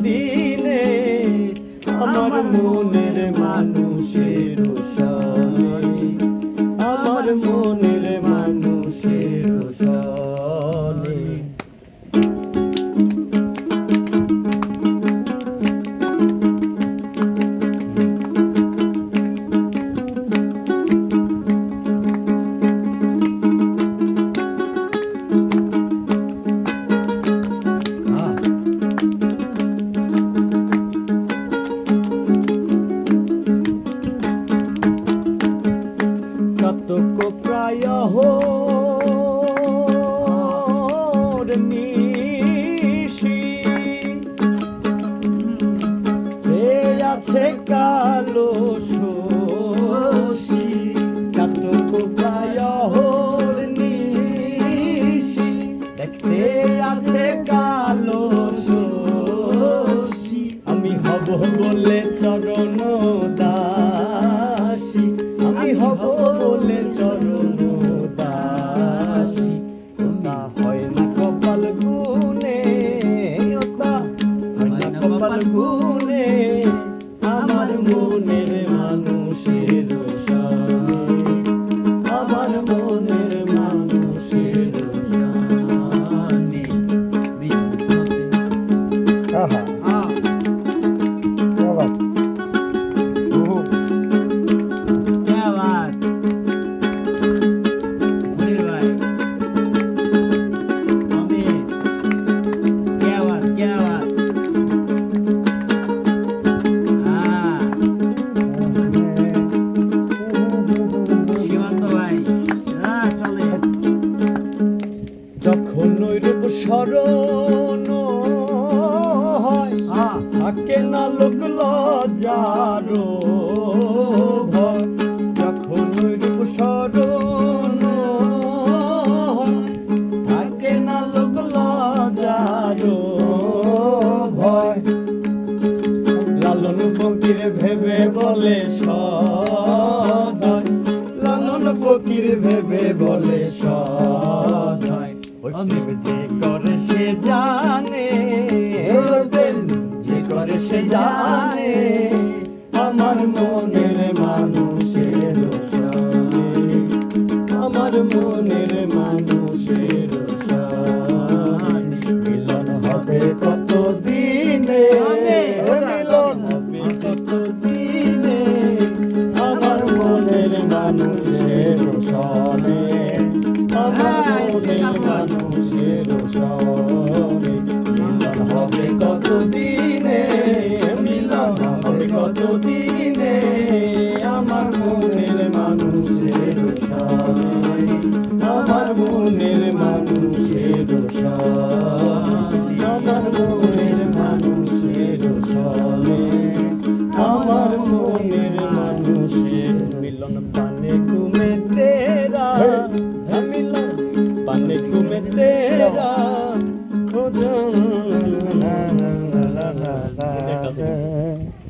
দিনে আমার মনের মানুষের সনে, আমার মনের মানুষের সনে। প্রায় নিশি যে আছে কালো শোষী, চাতক প্রায় নিশি দেখতে আছে কালো শোষী। আমি হব বলে চরণ দাসী, আমি হব বলে চরণ দাসী। ওটা হয় না কপাল গুনে, ওটা হয় না কপাল গুনে আমার মনের মানুষের সনে, আমার মনের মানুষের সনে। আহা যখন ওই রূপ স্মরণ হয় থাকে না লোক লজ্জার ভয়। যখন ওই রূপ স্মরণ হয় থাকে না লোক লজ্জার ভয়। লালন ফকির ভেবে বলে সদয়, লালন ফকির ভেবে বলে সদয়। যে করে সে জানে, যে করে সে জানে আমার মনের মানুষের সনে, আমার মনের মানুষের সনে। মিলন হবে কত দিনে, মিলন হবে কত দিনে আমার মনের মানুষের সনে, আমার মনের মানুষের সনে। মিলন হবে কত দিনে, মিলন হবে কত দিনে আমার মনের মানুষের সনে, আমার মনের মানুষের সনে, আমার মনের মানুষের সনে, আমার মনের মানুষের। মিলন পানে ঘুমে তেরা, মিলন পানে ঘুমে তেরা ও